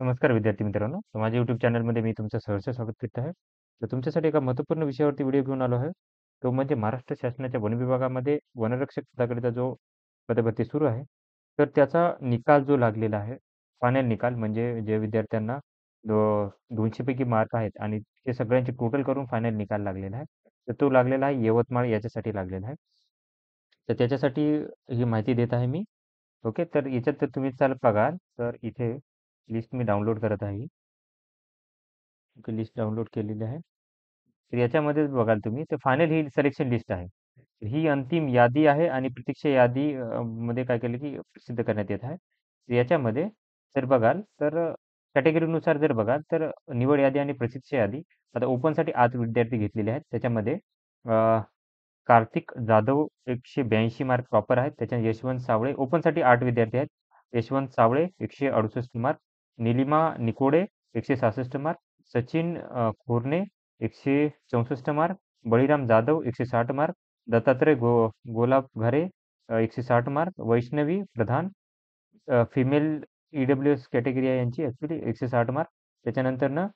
नमस्कार विद्यार्थी मित्रांनो. तर माझ्या YouTube चॅनलमध्ये मी तुमचं सहर्ष स्वागत करीत आहे. तर तुमच्यासाठी एका महत्त्वपूर्ण विषयावरती व्हिडिओ घेऊन आलो आहे. तो म्हणजे महाराष्ट्र शासनाच्या वन विभागामध्ये वनरक्षक पदाकरिता जो पदभरती सुरू आहे, तर त्याचा निकाल जो लागलेला आहे, फायनल निकाल म्हणजे जे विद्यार्थ्यांना 200 पैकी मार्क आहेत आणि ते सगळ्यांचे टोटल करून फायनल निकाल लागलेला आहे. तर तो लागलेला आहे यवतमाळ याच्यासाठी लागलेला आहे. तर त्याच्यासाठी ही माहिती देत आहे मी. ओके. तर याच्यात तर तुम्ही चाल बघाल, तर इथे लिस्ट मी डाउनलोड करत आहे. ओके, लिस्ट डाउनलोड केलेली आहे. तर याच्यामध्ये बघाल तुम्ही तर फायनल ही सिलेक्शन लिस्ट आहे. ही अंतिम यादी आहे आणि प्रतीक्षा यादी मध्ये काय केलं की प्रसिद्ध करण्यात येत आहे. तर याच्यामध्ये जर बघाल तर कॅटेगरीनुसार जर बघाल तर निवड यादी आणि प्रतीक्षा यादी आता ओपनसाठी 8 विद्यार्थी घेतलेले आहेत. त्याच्यामध्ये कार्तिक जाधव 182 मार्क प्रॉपर आहेत. त्याच्यात यशवंत सावळे ओपनसाठी 8 विद्यार्थी आहेत. Yashwant Sawale 168 mark, Nilima Nikode 166 mark, Sachin Khorne 164 mark, Baliram Jadhav 160 mark, Dattatray Golapghare 160 mark, Vaishnavi Pradhan female EWS category आहे यांची ॲक्च्युली 160 मार्क. त्याच्यानंतरनं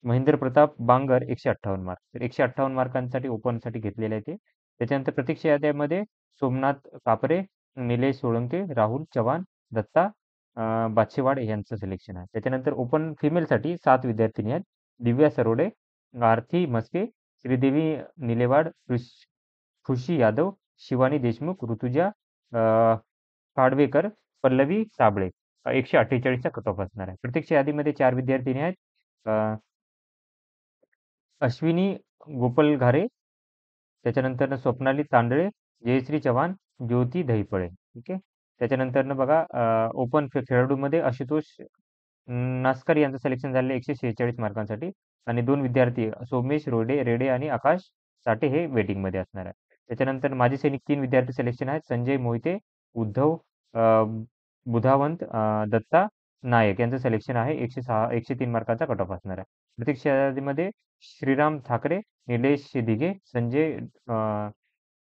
महेंद्र प्रताप बांगर 158 मार्क. तर 158 मार्कांसाठी ओपनसाठी घेतलेले आहे ते. त्याच्यानंतर प्रतीक्षा याद्यामध्ये सोमनाथ कापरे, निलेश सोळंके, राहुल चव्हाण, दत्ता बाछेवाड यांचं सिलेक्शन आहे. त्याच्यानंतर ओपन फिमेलसाठी 7 विद्यार्थिनी आहेत. दिव्या सरोडे, आरती म्हस्के, श्रीदेवी निलेवाड, खुशी यादव, शिवानी देशमुख, ऋतुजा काडवेकर, पल्लवी साबळे 148 चा कट ऑफ असणार आहे. प्रत्यक्ष यादीमध्ये 4 विद्यार्थिनी आहेत. अ, अश्विनी गोपालघारे, त्याच्यानंतरनं स्वप्नाली तांदळे, जयश्री चव्हाण, ज्योती दहिपळे. ठीक आहे. त्याच्यानंतरनं बघा ओपन खेळाडूमध्ये आशुतोष नास्कर यांचं सिलेक्शन झालेलं आहे 146 मार्कांसाठी आणि 2 विद्यार्थी सोमेश रेडे आणि आकाश साठे हे वेटिंगमध्ये असणार आहे. त्याच्यानंतर माजी सैनिक 3 विद्यार्थी सिलेक्शन आहेत. संजय मोहिते, उद्धव अ, बुधावंत, दत्ता नायक यांचं सिलेक्शन आहे. 103 मार्कांचा कट ऑफ असणार आहे. प्रतीक्षा यादीमध्ये श्रीराम ठाकरे, निलेश दिघे, संजय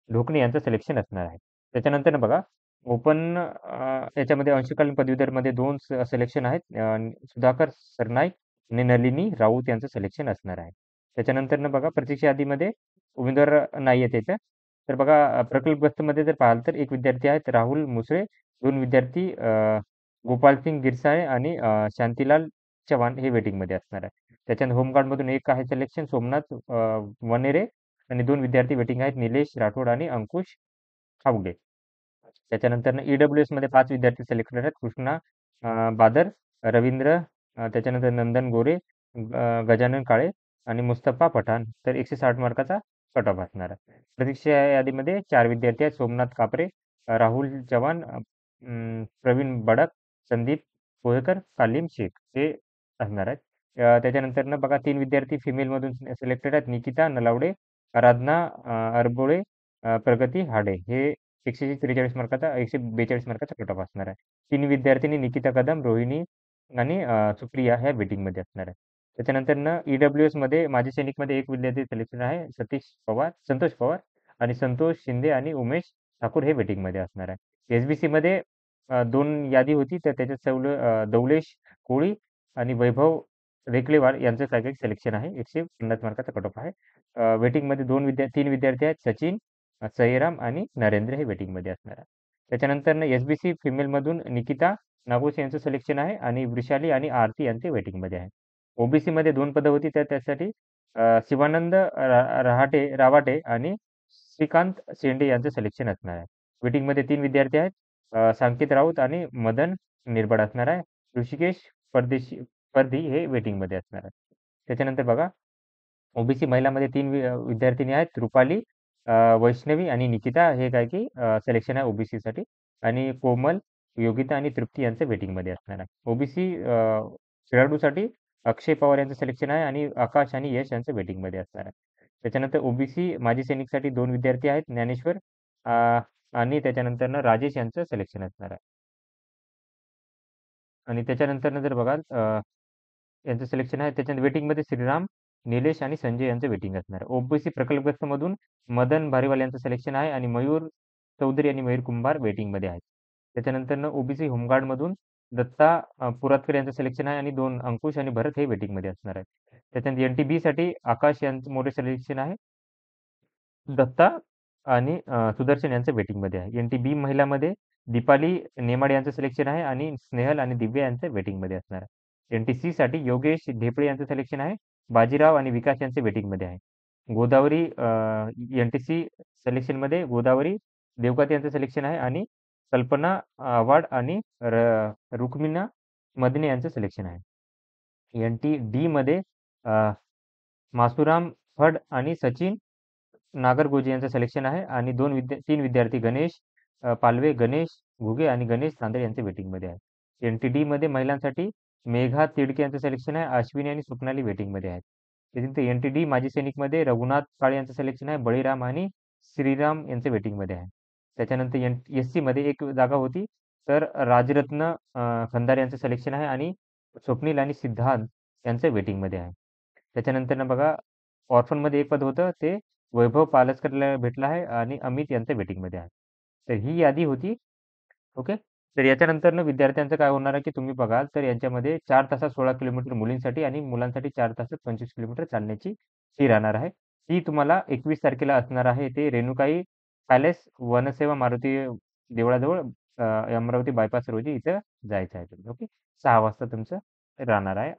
ढोकणे यांचं सिलेक्शन असणार आहे. त्याच्यानंतर बघा ओपन याच्यामध्ये अंशकालीन पदवीधरमध्ये 2 सिलेक्शन आहेत. सुधाकर सरनाईक आणि नलिनी राऊत यांचं सिलेक्शन असणार आहे. त्याच्यानंतरनं बघा प्रतीक्षा यादीमध्ये उमेदवार नाही आहेत त्याच्यात. तर बघा प्रकल्पग्रस्तमध्ये जर पाहाल तर 1 विद्यार्थी आहेत राहुल मुसळे, 2 विद्यार्थी गोपालसिंग गिरसाळे आणि शांतीलाल चव्हाण हे वेटिंगमध्ये असणार आहे. त्याच्यानंतर होमगार्डमधून 1 आहे सिलेक्शन सोमनाथ वनेरे आणि 2 विद्यार्थी वेटिंग आहेत निलेश राठोड आणि अंकुश खावडे. त्याच्यानंतर ईडब्ल्यूएसमध्ये 5 विद्यार्थी सिलेक्टेड आहेत. कृष्णा बादर, रवींद्र त्याच्यानंतर नंदन गोरे, गजानन काळे आणि मुस्तफा पठाण. तर 160 मार्काचा कट ऑफ असणार आहे. प्रतीक्षा यादीमध्ये 4 विद्यार्थी आहेत. सोमनाथ कापरे, राहुल चव्हाण, प्रवीण बडक, संदीप पोहेकर, कालीम शेख हे असणार आहेत. त्याच्यानंतरनं बघा 3 विद्यार्थी फिमेलमधून सिलेक्टेड आहेत. निकिता नलावडे, आराधना अरबोळे, प्रगती हाडे हे 143 मार्काचा 142 मार्काचा कट ऑफ असणार आहे. 3 विद्यार्थिनी निकिता कदम, रोहिणी आणि सुप्रिया ह्या वेटिंगमध्ये असणार आहे. त्याच्यानंतरनं ईडब्ल्यूएसमध्ये माजी सैनिकमध्ये 1 विद्यार्थी सिलेक्शन आहे. संतोष पवार आणि संतोष शिंदे आणि उमेश ठाकूर हे वेटिंगमध्ये असणार आहे. एसबीसीमध्ये 2 यादी होती तर त्याच्यात दौलेश कोळी आणि वैभव रेकलेवाड यांचं काही सिलेक्शन आहे. 150 मार्काचा कट ऑफ आहे. वेटिंगमध्ये 3 विद्यार्थी आहेत. सचिन, सईराम आणि नरेंद्र हे वेटिंगमध्ये असणार आहे. त्याच्यानंतर एसबीसी फिमेलमधून निकिता नागोस यांचं सिलेक्शन आहे आणि वृषाली आणि आरती यांचे वेटिंगमध्ये आहे. ओबीसीमध्ये 2 पदं होती तर त्यासाठी शिवानंद रावाटे आणि श्रीकांत शेंडे यांचं सिलेक्शन असणार आहे. वेटिंगमध्ये 3 विद्यार्थी आहेत. सांकेत राऊत आणि मदन निर्भड असणार आहे. ऋषिकेश परदी हे वेटिंगमध्ये असणार आहे. त्याच्यानंतर बघा ओबीसी महिलामध्ये 3 विद्यार्थिनी आहेत. रुपाली, वैष्णवी आणि निकिता हे काय की सिलेक्शन आहे ओबीसीसाठी आणि कोमल, योगिता आणि तृप्ती यांचं वेटिंगमध्ये असणार आहे. ओबीसी खेळाडूसाठी अक्षय पवार यांचं सिलेक्शन आहे आणि आकाश आणि यश यांचं वेटिंगमध्ये असणार आहे. त्याच्यानंतर ओबीसी माजी सैनिकसाठी 2 विद्यार्थी आहेत. ज्ञानेश्वर आणि त्याच्यानंतरनं राजेश यांचं सिलेक्शन असणार आहे. आणि त्याच्यानंतरनं जर बघाल यांचं सिलेक्शन आहे त्याच्यात वेटिंगमध्ये श्रीराम, निलेश आणि संजय यांचं वेटिंग असणार आहे. ओबीसी प्रकल्पग्रस्तमधून मदन भारीवाल यांचं सिलेक्शन आहे आणि मयूर चौधरी आणि मयूर कुंभार वेटिंगमध्ये आहेत. त्याच्यानंतरनं ओबीसी होमगार्डमधून दत्ता पुरातकर यांचं सिलेक्शन आहे आणि 2 अंकुश आणि भरत हे वेटिंगमध्ये असणार आहे. त्याच्यानंतर एन-टी-बी साठी आकाश यांचं मोठे सिलेक्शन आहे. दत्ता आणि सुदर्शन यांचं वेटिंगमध्ये आहे. एन-टी-बी महिलामध्ये दीपाली नेमाडे यांचं सिलेक्शन आहे आणि स्नेहल आणि दिव्या यांचं वेटिंगमध्ये असणार आहे. एन-टी-सी साठी योगेश ढेपळे यांचं सिलेक्शन आहे. बाजीराव आणि विकास यांचे वेटिंगमध्ये आहे. गोदावरी एन-टी-सी सिलेक्शनमध्ये गोदावरी देवकाते यांचं सिलेक्शन आहे आणि कल्पना आव्हाड आणि रुक्मिणा मदने यांचं सिलेक्शन आहे. एन-टी-डी मध्ये मासुराम फड आणि सचिन नागरगोजे यांचं सिलेक्शन आहे आणि 3 विद्यार्थी गणेश पालवे, गणेश घुगे आणि गणेश तांदळे यांचे वेटिंगमध्ये आहे. एन-टी-डी मध्ये महिलांसाठी मेघा तिडके यांचं सिलेक्शन आहे. अश्विनी आणि स्वप्नाली वेटिंगमध्ये आहेत. त्याच्यानंतर एन-टी-डी माजी सैनिकमध्ये रघुनाथ काळे यांचं सिलेक्शन आहे. बळीराम आणि श्रीराम यांचे वेटिंगमध्ये आहे. त्याच्यानंतर एस-सी मध्ये एक जागा होती, तर राजरत्न खंदारे यांचं सिलेक्शन आहे आणि स्वप्नील आणि सिद्धांत यांचं वेटिंगमध्ये आहे. त्याच्यानंतर बघा ऑर्फनमध्ये एक पद होतं, ते वैभव पालसकरला भेटलं आहे आणि अमित यांचं वेटिंगमध्ये आहे. तर ही यादी होती. ओके. तर याच्यानंतर विद्यार्थ्यांचं काय होणार आहे, की तुम्ही बघाल तर यांच्यामध्ये 4 तासात 16 किलोमीटर मुलींसाठी आणि मुलांसाठी 4 तासात 25 किलोमीटर चालण्याची फी राहणार आहे. ती तुम्हाला 21 तारखेला असणार आहे. ते रेणुकाई पॅलेस, वनसेवा मारुती देवळाजवळ अमरावती बायपास रोजी इथं जायचं आहे तुम्ही. ओके. 6 वाजता तुमचं राहणार आहे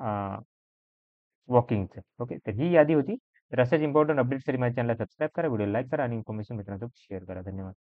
वॉकिंगचं. ओके. तर ही यादी होती. तर अशाच इम्पोर्टंट अपडेट्ससाठी माझ्या चॅनलला सबस्क्राईब करा, व्हिडिओ लाईक करा आणि इन्फॉर्मेशन मित्रांसोबत शेअर करा. धन्यवाद.